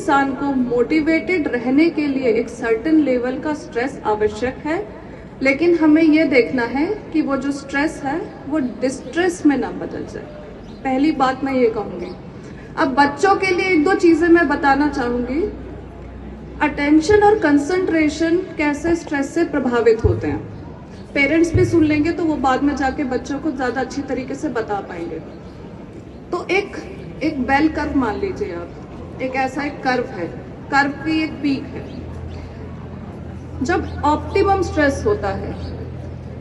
इंसान को मोटिवेटेड रहने के लिए एक सर्टेन लेवल का स्ट्रेस आवश्यक है, लेकिन हमें ये देखना है कि वो जो स्ट्रेस है वो डिस्ट्रेस में ना बदल जाए। पहली बात मैं ये कहूँगी। अब बच्चों के लिए एक दो चीज़ें मैं बताना चाहूँगी। अटेंशन और कंसंट्रेशन कैसे स्ट्रेस से प्रभावित होते हैं, पेरेंट्स भी सुन लेंगे तो वो बाद में जाके बच्चों को ज़्यादा अच्छी तरीके से बता पाएंगे। तो एक बेल कर्व मान लीजिए आप, एक ऐसा एक कर्व है, कर्व की एक पीक है। जब ऑप्टिमम स्ट्रेस होता है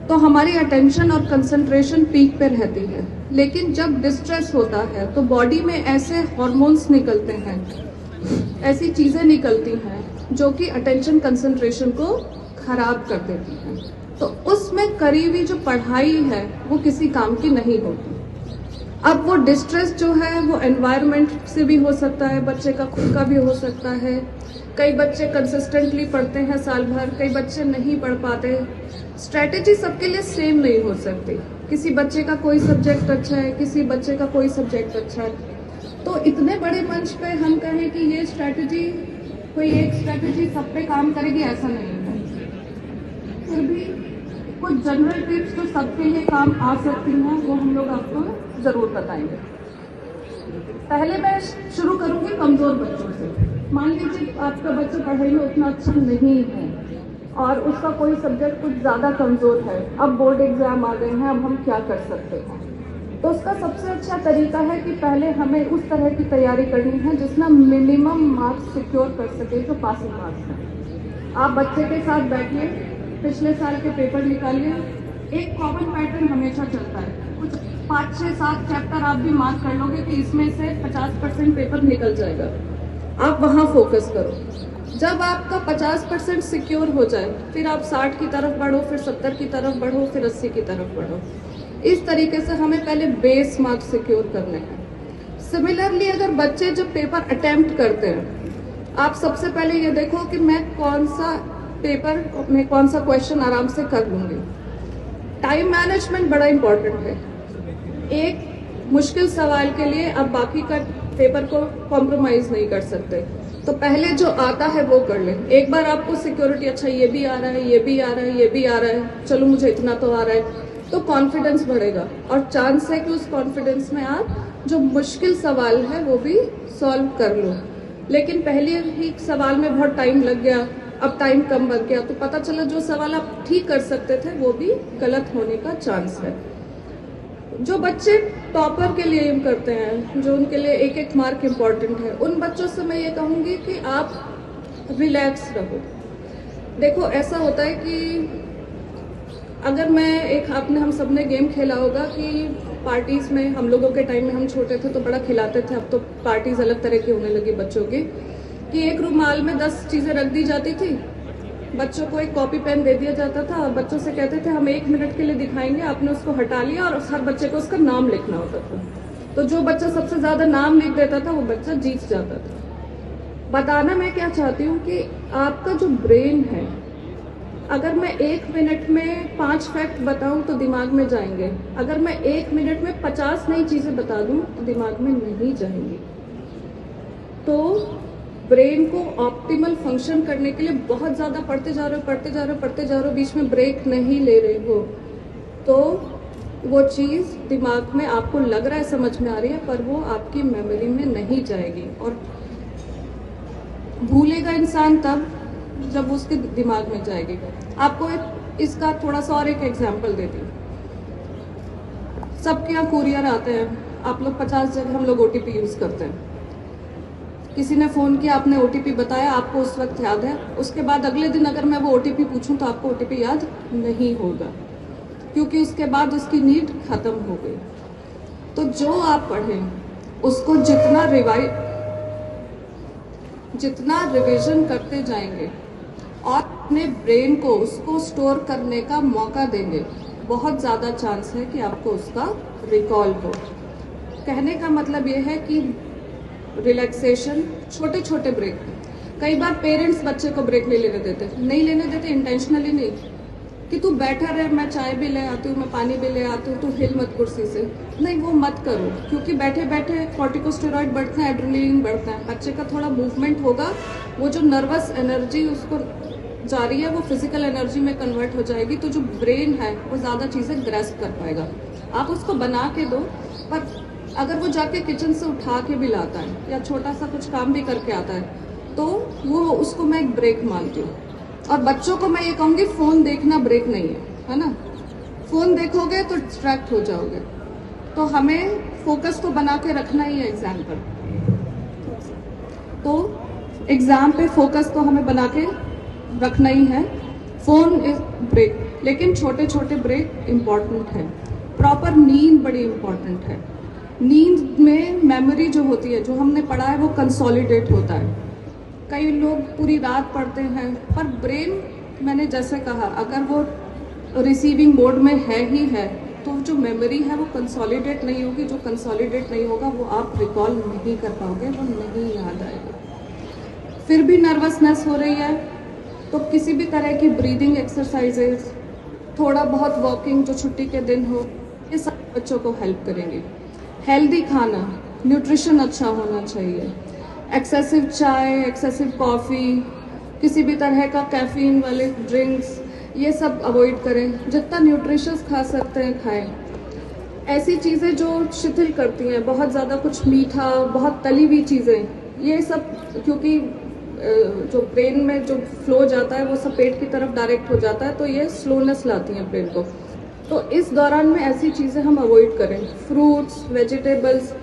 तो हमारी अटेंशन और कंसंट्रेशन पीक पे रहती है, लेकिन जब डिस्ट्रेस होता है तो बॉडी में ऐसे हार्मोन्स निकलते हैं, ऐसी चीज़ें निकलती हैं जो कि अटेंशन कंसंट्रेशन को खराब कर देती हैं। तो उसमें करी हुई जो पढ़ाई है वो किसी काम की नहीं होती। अब वो डिस्ट्रेस जो है वो एनवायरनमेंट से भी हो सकता है, बच्चे का खुद का भी हो सकता है। कई बच्चे कंसिस्टेंटली पढ़ते हैं साल भर, कई बच्चे नहीं पढ़ पाते। स्ट्रेटेजी सबके लिए सेम नहीं हो सकती। किसी बच्चे का कोई सब्जेक्ट अच्छा है, किसी बच्चे का कोई सब्जेक्ट अच्छा है। तो इतने बड़े मंच पे हम कहें कि ये स्ट्रेटेजी, कोई एक स्ट्रेटेजी सब पे काम करेगी, ऐसा नहीं है। फिर भी कुछ जनरल टिप्स जो सबके लिए काम आ सकती हैं वो हम लोग आपको ज़रूर बताएंगे। पहले मैं शुरू करूंगी कमज़ोर बच्चों से। मान लीजिए आपका बच्चा पढ़ाई में उतना अच्छा नहीं है और उसका कोई सब्जेक्ट कुछ ज़्यादा कमज़ोर है। अब बोर्ड एग्ज़ाम आ गए हैं, अब हम क्या कर सकते हैं? तो उसका सबसे अच्छा तरीका है कि पहले हमें उस तरह की तैयारी करनी है जिसमें मिनिमम मार्क्स सिक्योर कर सके, जो पासिंग मार्क्स हैं। आप बच्चे के साथ बैठिए, पिछले साल के पेपर निकालिए। एक कॉमन पैटर्न हमेशा चलता है, कुछ 5, 6, 7 चैप्टर आप भी मार्क कर लोगे कि इसमें से 50% पेपर निकल जाएगा। आप वहाँ फोकस करो। जब आपका 50% सिक्योर हो जाए, फिर आप 60 की तरफ बढ़ो, फिर 70 की तरफ बढ़ो, फिर 80 की तरफ बढ़ो। इस तरीके से हमें पहले बेस मार्क्स सिक्योर करने हैं। सिमिलरली अगर बच्चे जब पेपर अटेम्प्ट करते हैं, आप सबसे पहले ये देखो कि मैं कौन सा पेपर में कौन सा क्वेश्चन आराम से कर लूँगी। टाइम मैनेजमेंट बड़ा इंपॉर्टेंट है। एक मुश्किल सवाल के लिए आप बाकी का पेपर को कॉम्प्रोमाइज़ नहीं कर सकते, तो पहले जो आता है वो कर लें। एक बार आपको सिक्योरिटी, अच्छा ये भी आ रहा है, ये भी आ रहा है, ये भी आ रहा है, चलो मुझे इतना तो आ रहा है, तो कॉन्फिडेंस बढ़ेगा और चांस है कि उस कॉन्फिडेंस में आप जो मुश्किल सवाल है वो भी सॉल्व कर लो। लेकिन पहले ही सवाल में बहुत टाइम लग गया, अब टाइम कम बच गया, तो पता चला जो सवाल आप ठीक कर सकते थे वो भी गलत होने का चांस है। जो बच्चे टॉपर के लिए एम करते हैं, जो उनके लिए एक एक मार्क इम्पॉर्टेंट है, उन बच्चों से मैं ये कहूँगी कि आप रिलैक्स रहो। देखो ऐसा होता है कि अगर मैं आपने हम सबने गेम खेला होगा कि पार्टीज़ में, हम लोगों के टाइम में हम छोटे थे तो बड़ा खिलाते थे, अब तो पार्टीज़ अलग तरह की होने लगी बच्चों की, कि एक रुमाल में 10 चीज़ें रख दी जाती थी, बच्चों को एक कॉपी पेन दे दिया जाता था और बच्चों से कहते थे हम 1 मिनट के लिए दिखाएंगे, आपने उसको हटा लिया और हर बच्चे को उसका नाम लिखना होता था। तो जो बच्चा सबसे ज़्यादा नाम लिख देता था वो बच्चा जीत जाता था। बताना मैं क्या चाहती हूँ कि आपका जो ब्रेन है, अगर मैं 1 मिनट में 5 फैक्ट बताऊं तो दिमाग में जाएंगे, अगर मैं 1 मिनट में 50 नई चीज़ें बता दूं तो दिमाग में नहीं जाएंगी। तो ब्रेन को ऑप्टिमल फंक्शन करने के लिए बहुत ज़्यादा पढ़ते जा रहे हो, बीच में ब्रेक नहीं ले रहे हो, तो वो चीज़ दिमाग में आपको लग रहा है समझ में आ रही है, पर वो आपकी मेमोरी में नहीं जाएगी और भूलेगा इंसान तब जब उसके दिमाग में जाएगी। आपको इसका थोड़ा सा और एक एग्जाम्पल देती हूँ। सबके यहाँ कुरियर आते हैं, आप लोग 50 जगह हम लोग OTP यूज़ करते हैं। किसी ने फ़ोन किया, आपने OTP बताया, आपको उस वक्त याद है, उसके बाद अगले दिन अगर मैं वो OTP पूछूं तो आपको OTP याद नहीं होगा, क्योंकि उसके बाद उसकी नीड ख़त्म हो गई। तो जो आप पढ़ें उसको जितना रिवीजन करते जाएंगे और अपने ब्रेन को उसको स्टोर करने का मौका देंगे, बहुत ज़्यादा चांस है कि आपको उसका रिकॉल हो। कहने का मतलब ये है कि रिलैक्सेशन, छोटे छोटे ब्रेक। कई बार पेरेंट्स बच्चे को ब्रेक नहीं लेने देते इंटेंशनली नहीं, कि तू बैठा रहे, मैं चाय भी ले आती हूँ, मैं पानी भी ले आती हूँ, तू हिल मत कुर्सी से। नहीं, वो मत करो, क्योंकि बैठे बैठे कॉर्टिकोस्टेरॉइड बढ़ते हैं, एड्रेनलिन बढ़ता है। बच्चे का थोड़ा मूवमेंट होगा, वो जो नर्वस एनर्जी उसको जा रही है वो फिजिकल एनर्जी में कन्वर्ट हो जाएगी, तो जो ब्रेन है वो ज़्यादा चीज़ें ग्रैस्प कर पाएगा। आप उसको बना के दो, पर अगर वो जाके किचन से उठा के भी लाता है या छोटा सा कुछ काम भी करके आता है, तो वो उसको मैं एक ब्रेक मानती हूँ। और बच्चों को मैं ये कहूँगी, फ़ोन देखना ब्रेक नहीं है ना। फ़ोन देखोगे तो डिस्ट्रैक्ट हो जाओगे, तो हमें फोकस तो बना के रखना ही है एग्ज़ाम पर। तो एग्ज़ाम पे फोकस तो हमें बना के रखना ही है। फ़ोन इज ब्रेक, लेकिन छोटे छोटे ब्रेक इम्पॉर्टेंट है। प्रॉपर नींद बड़ी इम्पॉर्टेंट है। नींद में मेमोरी जो होती है, जो हमने पढ़ा है, वो कंसोलिडेट होता है। कई लोग पूरी रात पढ़ते हैं, पर ब्रेन, मैंने जैसे कहा, अगर वो रिसीविंग मोड में है ही है, तो जो मेमोरी है वो कंसोलिडेट नहीं होगी। जो कंसोलिडेट नहीं होगा वो आप रिकॉल नहीं कर पाओगे, वो नहीं याद आएगा। फिर भी नर्वसनेस हो रही है तो किसी भी तरह की ब्रीदिंग एक्सरसाइजेस, थोड़ा बहुत वॉकिंग जो छुट्टी के दिन हो, ये सब बच्चों को हेल्प करेंगे। हेल्दी खाना, न्यूट्रिशन अच्छा होना चाहिए। एक्सेसिव चाय, एक्सेसिव कॉफ़ी, किसी भी तरह का कैफीन वाले ड्रिंक्स, ये सब अवॉइड करें। जितना न्यूट्रिशियस खा सकते हैं खाएं। ऐसी चीज़ें जो शिथिल करती हैं, बहुत ज़्यादा कुछ मीठा, बहुत तली हुई चीज़ें, ये सब, क्योंकि जो ब्रेन में जो फ्लो जाता है वो सब पेट की तरफ डायरेक्ट हो जाता है, तो ये स्लोनेस लाती हैं ब्रेन को। तो इस दौरान में ऐसी चीज़ें हम अवॉइड करें। फ्रूट्स, वेजिटेबल्स,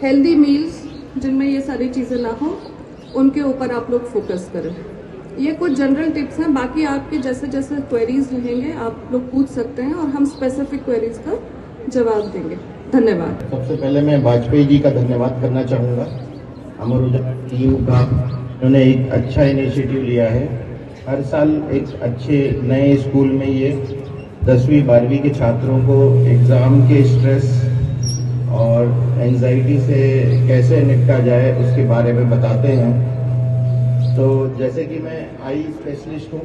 हेल्दी मील्स जिनमें ये सारी चीज़ें ना हो, उनके ऊपर आप लोग फोकस करें। ये कुछ जनरल टिप्स हैं, बाकी आपके जैसे जैसे क्वेरीज रहेंगे आप लोग पूछ सकते हैं और हम स्पेसिफिक क्वेरीज का जवाब देंगे। धन्यवाद। सबसे पहले मैं वाजपेयी जी का धन्यवाद करना चाहूँगा, अमर उजाला टीम का। उन्होंने एक अच्छा इनिशिएटिव लिया है। हर साल एक अच्छे नए स्कूल में ये 10वीं 12वीं के छात्रों को एग्ज़ाम के स्ट्रेस और एंजाइटी से कैसे निपटा जाए उसके बारे में बताते हैं। तो जैसे कि मैं आई स्पेशलिस्ट हूँ,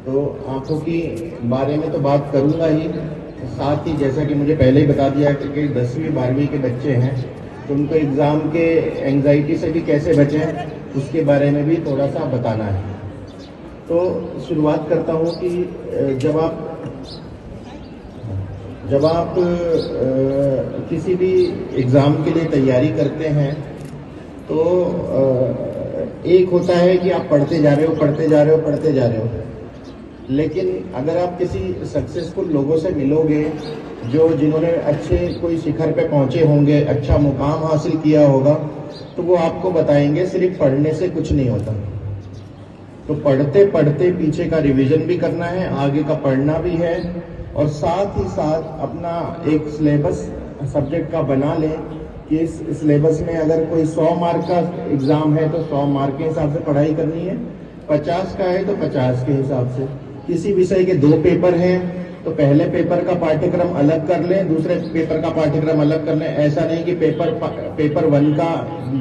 तो आँखों की बारे में तो बात करूँगा ही, साथ ही जैसा कि मुझे पहले ही बता दिया कि 10वीं 12वीं के बच्चे हैं, तो उनको एग्ज़ाम के एंजाइटी से भी कैसे बचें उसके बारे में भी थोड़ा सा बताना है। तो शुरुआत करता हूँ कि जब आप किसी भी एग्ज़ाम के लिए तैयारी करते हैं, तो एक होता है कि आप पढ़ते जा रहे हो, लेकिन अगर आप किसी सक्सेसफुल लोगों से मिलोगे, जिन्होंने अच्छे कोई शिखर पे पहुंचे होंगे, अच्छा मुकाम हासिल किया होगा, तो वो आपको बताएंगे सिर्फ पढ़ने से कुछ नहीं होता। तो पढ़ते पढ़ते पीछे का रिवीजन भी करना है, आगे का पढ़ना भी है, और साथ ही साथ अपना एक सिलेबस सब्जेक्ट का बना लें कि इस सिलेबस में अगर कोई 100 मार्क का एग्ज़ाम है तो 100 मार्क के हिसाब से पढ़ाई करनी है, 50 का है तो 50 के हिसाब से। किसी विषय के 2 पेपर हैं तो पहले पेपर का पाठ्यक्रम अलग कर लें, दूसरे पेपर का पाठ्यक्रम अलग कर लें। ऐसा नहीं कि पेपर 1 का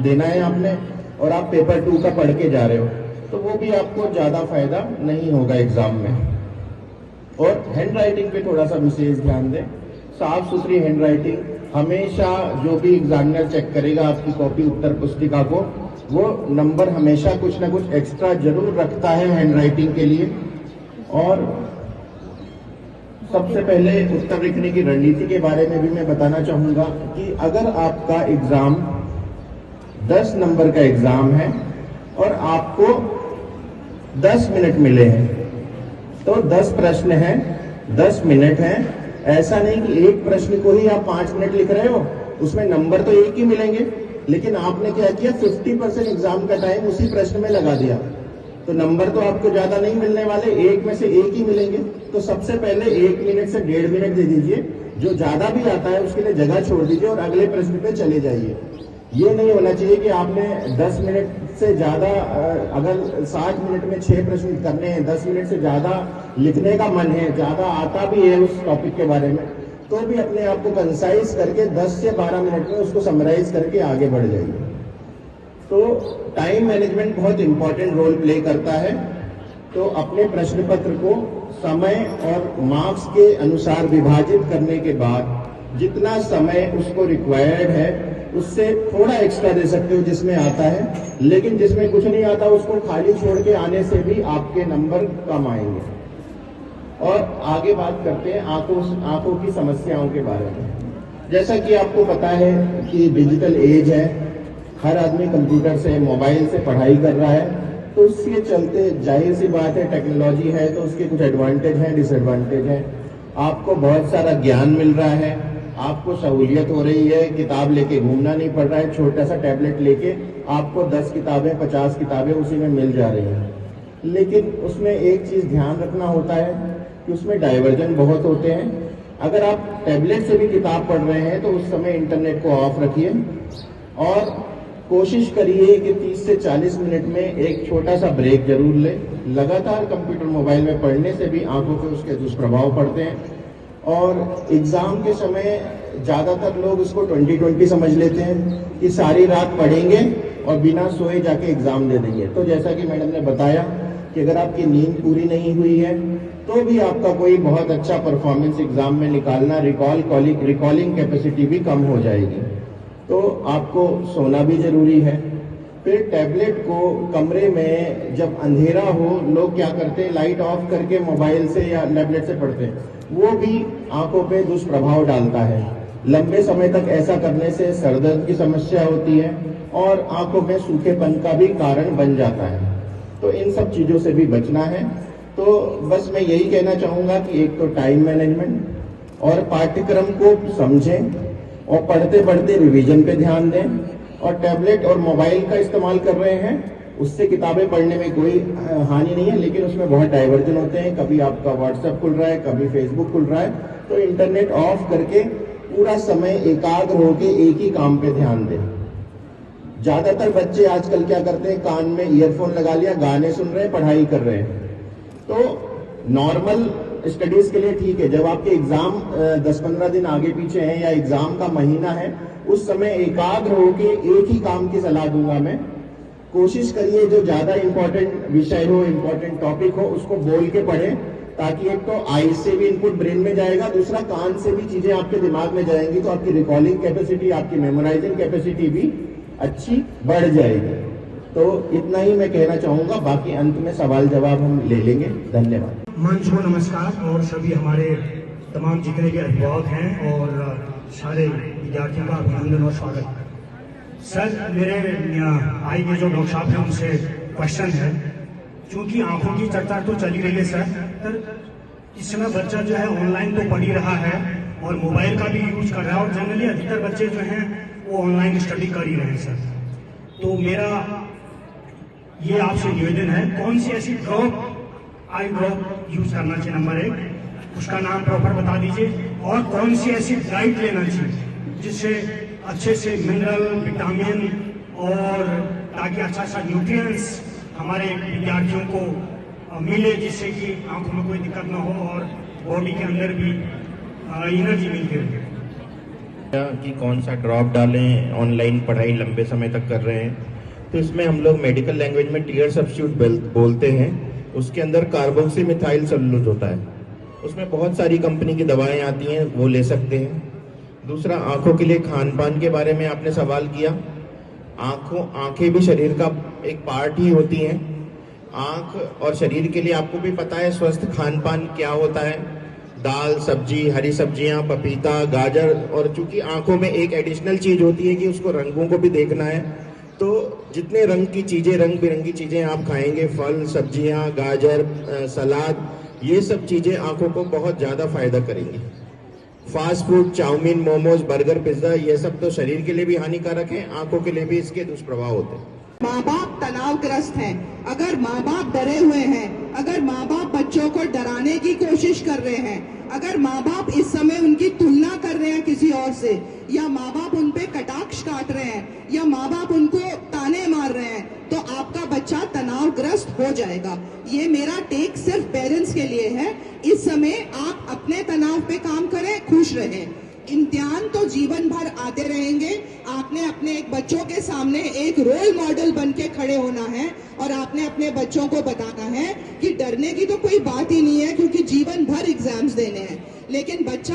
देना है आपने और आप पेपर 2 का पढ़ के जा रहे हो, तो वो भी आपको ज़्यादा फायदा नहीं होगा एग्जाम में। और हैंड राइटिंग पे थोड़ा सा विशेष ध्यान दें। साफ सुथरी हैंड राइटिंग, हमेशा जो भी एग्जामिनर चेक करेगा आपकी कॉपी उत्तर पुस्तिका को, वो नंबर हमेशा कुछ ना कुछ एक्स्ट्रा जरूर रखता है हैंड राइटिंग के लिए। और सबसे पहले उत्तर लिखने की रणनीति के बारे में भी मैं बताना चाहूंगा कि अगर आपका एग्जाम 10 नंबर का एग्जाम है और आपको 10 मिनट मिले हैं, तो 10 प्रश्न हैं, 10 मिनट हैं। ऐसा नहीं कि एक प्रश्न को ही आप 5 मिनट लिख रहे हो, उसमें नंबर तो एक ही मिलेंगे, लेकिन आपने क्या किया, 50% एग्जाम का टाइम उसी प्रश्न में लगा दिया, तो नंबर तो आपको ज्यादा नहीं मिलने वाले, एक में से एक ही मिलेंगे। तो सबसे पहले 1 मिनट से 1.5 मिनट दे दीजिए, जो ज्यादा भी आता है उसके लिए जगह छोड़ दीजिए और अगले प्रश्न पे चले जाइए। ये नहीं होना चाहिए कि आपने 10 मिनट से ज्यादा, अगर 60 मिनट में 6 प्रश्न करने हैं, 10 मिनट से ज्यादा लिखने का मन है, ज्यादा आता भी है उस टॉपिक के बारे में, तो भी अपने आप को कंसाइज करके 10 से 12 मिनट में उसको समराइज करके आगे बढ़ जाइए। तो टाइम मैनेजमेंट बहुत इंपॉर्टेंट रोल प्ले करता है। तो अपने प्रश्न पत्र को समय और मार्क्स के अनुसार विभाजित करने के बाद जितना समय उसको रिक्वायर्ड है उससे थोड़ा एक्स्ट्रा दे सकते हो जिसमें आता है, लेकिन जिसमें कुछ नहीं आता उसको खाली छोड़ के आने से भी आपके नंबर कम आएंगे। और आगे बात करते हैं आंखों की समस्याओं के बारे में। जैसा कि आपको पता है कि डिजिटल एज है, हर आदमी कंप्यूटर से मोबाइल से पढ़ाई कर रहा है, तो उसके चलते जाहिर सी बात है टेक्नोलॉजी है तो उसके कुछ एडवांटेज हैं, डिसएडवांटेज हैं। आपको बहुत सारा ज्ञान मिल रहा है, आपको सहूलियत हो रही है, किताब लेके घूमना नहीं पड़ रहा है, छोटा सा टैबलेट लेके आपको 10 किताबें 50 किताबें उसी में मिल जा रही हैं। लेकिन उसमें एक चीज ध्यान रखना होता है कि उसमें डाइवर्जन बहुत होते हैं। अगर आप टैबलेट से भी किताब पढ़ रहे हैं तो उस समय इंटरनेट को ऑफ रखिए और कोशिश करिए कि 30 से 40 मिनट में एक छोटा सा ब्रेक जरूर ले। लगातार कंप्यूटर मोबाइल में पढ़ने से भी आंखों पे उसके दुष्प्रभाव पड़ते हैं और एग्जाम के समय ज्यादातर लोग उसको 2020 समझ लेते हैं कि सारी रात पढ़ेंगे और बिना सोए जाके एग्जाम दे देंगे। तो जैसा कि मैडम ने बताया कि अगर आपकी नींद पूरी नहीं हुई है तो भी आपका कोई बहुत अच्छा परफॉर्मेंस एग्जाम में निकालना, रिकॉलिंग कैपेसिटी भी कम हो जाएगी। तो आपको सोना भी जरूरी है। फिर टैबलेट को कमरे में जब अंधेरा हो लोग क्या करते हैं, लाइट ऑफ करके मोबाइल से या टैबलेट से पढ़ते हैं, वो भी आंखों पे दुष्प्रभाव डालता है। लंबे समय तक ऐसा करने से सर दर्द की समस्या होती है और आंखों में सूखेपन का भी कारण बन जाता है। तो इन सब चीजों से भी बचना है। तो बस मैं यही कहना चाहूंगा कि एक तो टाइम मैनेजमेंट और पाठ्यक्रम को समझें और पढ़ते पढ़ते रिवीजन पे ध्यान दें। और टैबलेट और मोबाइल का इस्तेमाल कर रहे हैं उससे किताबें पढ़ने में कोई हानि नहीं है, लेकिन उसमें बहुत डाइवर्जन होते हैं। कभी आपका व्हाट्सएप खुल रहा है, कभी फेसबुक खुल रहा है, तो इंटरनेट ऑफ करके पूरा समय एकाग्र होकर एक ही काम पे ध्यान दें। ज्यादातर बच्चे आजकल क्या करते हैं, कान में ईयरफोन लगा लिया, गाने सुन रहे हैं, पढ़ाई कर रहे हैं। तो नॉर्मल स्टडीज के लिए ठीक है, जब आपके एग्जाम 10-15 दिन आगे पीछे हैं या एग्जाम का महीना है उस समय एकाग्र होके एक ही काम की सलाह दूंगा मैं। कोशिश करिए जो ज्यादा इंपॉर्टेंट विषय हो, इंपॉर्टेंट टॉपिक हो, उसको बोल के पढ़ें, ताकि एक तो आई से भी इनपुट ब्रेन में जाएगा, दूसरा कान से भी चीजें आपके दिमाग में जाएंगी, तो आपकी रिकॉलिंग कैपेसिटी, आपकी मेमोराइजिंग कैपेसिटी भी अच्छी बढ़ जाएगी। तो इतना ही मैं कहना चाहूंगा, बाकी अंत में सवाल जवाब हम ले लेंगे। धन्यवाद। मंच को नमस्कार और सभी हमारे तमाम जितने भी अभिभावक हैं और सारे विद्यार्थियों का अभिनंदन और स्वागत। सर, मेरे आई के जो डॉक्टर साहब हैं उनसे क्वेश्चन है, क्योंकि आंखों की चर्चा तो चली रही है सर, इस समय बच्चा जो है ऑनलाइन तो पढ़ ही रहा है और मोबाइल का भी यूज कर रहा है और जनरली अधिकतर बच्चे जो हैं वो ऑनलाइन स्टडी कर ही रहे हैं सर। तो मेरा ये आपसे निवेदन है, कौन सी ऐसी आई ड्रॉप यूज करना चाहिए, नंबर 1, उसका नाम प्रॉपर बता दीजिए, और कौन सी ऐसी डाइट लेना चाहिए जिससे अच्छे से मिनरल, विटामिन और ताकि अच्छा सा न्यूट्रिएंट्स हमारे विद्यार्थियों को मिले, जिससे कि आंखों में कोई दिक्कत ना हो और बॉडी के अंदर भी एनर्जी मिलती रहे। कि कौन सा ड्रॉप डालें, ऑनलाइन पढ़ाई लंबे समय तक कर रहे हैं, तो इसमें हम लोग मेडिकल लैंग्वेज में टीयर सब्स्टिट्यूट बोलते हैं। उसके अंदर कार्बोक्सीमिथाइल सेलुलोज होता है, उसमें बहुत सारी कंपनी की दवाएं आती हैं, वो ले सकते हैं। दूसरा, आंखों के लिए खान पान के बारे में आपने सवाल किया। आंखें भी शरीर का एक पार्ट ही होती हैं। आंख और शरीर के लिए आपको भी पता है स्वस्थ खान पान क्या होता है, दाल, सब्जी, हरी सब्जियां, पपीता, गाजर, और चूंकि आंखों में एक एडिशनल चीज होती है कि उसको रंगों को भी देखना है, तो जितने रंग की चीजें, रंग बिरंगी चीजें आप खाएंगे, फल, सब्जियां, गाजर, सलाद, ये सब चीजें आंखों को बहुत ज्यादा फायदा करेंगी। Fast food, chow mein, momos, burger, pizza, ये सब तो शरीर के लिए भी हानिकारक है, आंखों के लिए भी इसके दुष्प्रभाव होते हैं। माँ बाप तनावग्रस्त हैं, अगर माँ बाप डरे हुए हैं, अगर माँ बाप बच्चों को डराने की कोशिश कर रहे हैं, अगर माँ बाप इस समय उनकी तुलना कर रहे हैं किसी और से, या माँ बाप उन पे कटाक्ष काट रहे हैं, या माँ बाप उनको ताने मार रहे हैं, तो आपका बच्चा तनावग्रस्त हो जाएगा। ये मेरा टेक सिर्फ पेरेंट्स के लिए है। इस समय आप अपने तनाव पे काम करें, खुश रहें, इम्तिहान तो जीवन भर आते रहेंगे। आपने अपने एक बच्चों के सामने एक रोल मॉडल बन के खड़े होना है और आपने अपने बच्चों को बताना है कि डरने की तो कोई बात ही नहीं है, क्योंकि जीवन भर एग्जाम्स देने हैं। लेकिन बच्चा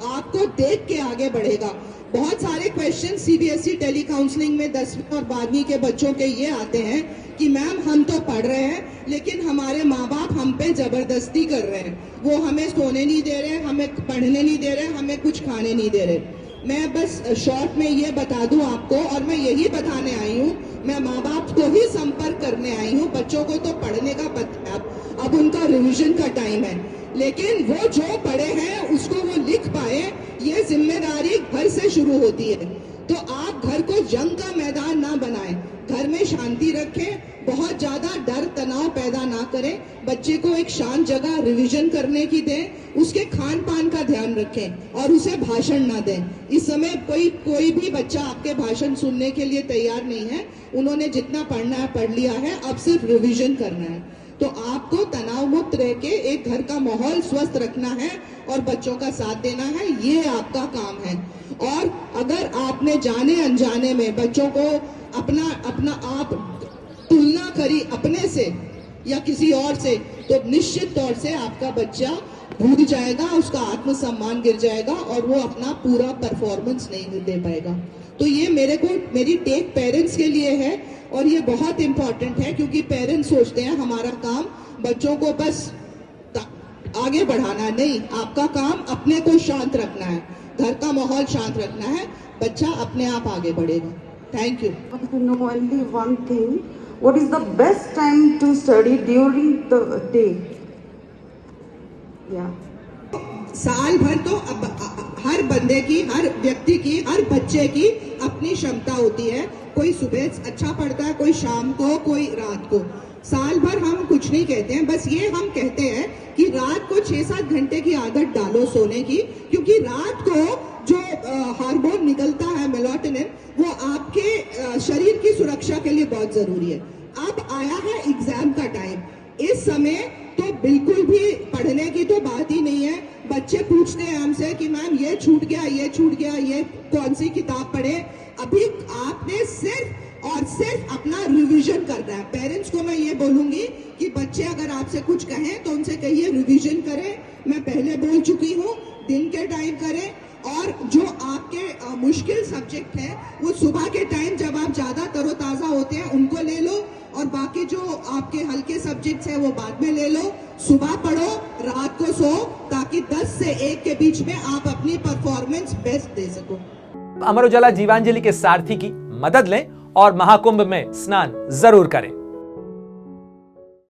आपको देख के आगे बढ़ेगा। बहुत सारे क्वेश्चन सीबीएसई टेली काउंसलिंग में 10वीं और 12वीं के बच्चों के ये आते हैं कि मैम हम तो पढ़ रहे हैं लेकिन हमारे माँ बाप हम पे जबरदस्ती कर रहे हैं, वो हमें सोने नहीं दे रहे, हमें पढ़ने नहीं दे रहे, हमें कुछ खाने नहीं दे रहे। मैं बस शॉर्ट में ये बता दूं आपको, और मैं यही बताने आई हूँ, मैं माँ बाप को ही संपर्क करने आई हूँ। बच्चों को तो पढ़ने का पता है, अब उनका रिविजन का टाइम है, लेकिन वो जो पढ़े हैं उसको वो लिख पाए, ये जिम्मेदारी घर से शुरू होती है। तो आप घर को जंग का मैदान ना बनाएं, घर में शांति रखें, बहुत ज्यादा डर तनाव पैदा ना करें, बच्चे को एक शांत जगह रिवीजन करने की दें, उसके खान पान का ध्यान रखें और उसे भाषण ना दें। इस समय कोई भी बच्चा आपके भाषण सुनने के लिए तैयार नहीं है, उन्होंने जितना पढ़ना है पढ़ लिया है, अब सिर्फ रिवीजन करना है। तो आपको तनाव मुक्त रह के एक घर का माहौल स्वस्थ रखना है और बच्चों का साथ देना है, ये आपका काम है। और अगर आपने जाने अनजाने में बच्चों को अपना आप तुलना करी अपने से या किसी और से, तो निश्चित तौर से आपका बच्चा भूल जाएगा, उसका आत्मसम्मान गिर जाएगा और वो अपना पूरा परफॉर्मेंस नहीं दे पाएगा। तो ये मेरी टेक पेरेंट्स के लिए है और ये बहुत इंपॉर्टेंट है, क्योंकि पेरेंट्स सोचते हैं हमारा काम बच्चों को बस आगे बढ़ाना, नहीं, आपका काम अपने को शांत रखना है, घर का माहौल शांत रखना है, बच्चा अपने आप आगे बढ़ेगा। Thank you. To know only one thing, what is the best time to study during the day? Yeah. साल भर तो हर बंदे की, हर व्यक्ति की, हर बच्चे की अपनी क्षमता होती है। कोई सुबह अच्छा पढ़ता है, कोई शाम को, कोई रात को। साल भर हम कुछ नहीं कहते हैं, बस ये हम कहते हैं कि रात को 6-7 घंटे की आदत डालो सोने की, क्योंकि रात को जो हार्मोन निकलता है मेलाटोनिन, वो आपके शरीर की सुरक्षा के लिए बहुत जरूरी है। अब आया है एग्जाम का टाइम, इस समय तो बिल्कुल भी पढ़ने की तो बात ही नहीं है। बच्चे पूछते हैं हमसे कि मैम ये छूट गया, ये छूट गया, ये कौन सी किताब पढ़े। अभी आपने सिर्फ और सिर्फ अपना रिवीजन करना है। पेरेंट्स को मैं ये बोलूंगी कि बच्चे अगर आपसे कुछ कहें तो उनसे कहिए रिवीजन करें। मैं पहले बोल चुकी हूँ, दिन के टाइम करें, और जो आपके मुश्किल सब्जेक्ट है वो सुबह के टाइम जब आप ज्यादा तरोताजा होते हैं उनको ले लो, और बाकी जो आपके हल्के सब्जेक्ट्स हैं वो बाद में ले लो। सुबह पढ़ो, रात को सो, ताकि 10 से 1 के बीच में आप अपनी परफॉर्मेंस बेस्ट दे सको। अमर उजाला जीवांजलि के सारथी की मदद लें और महाकुंभ में स्नान जरूर करें।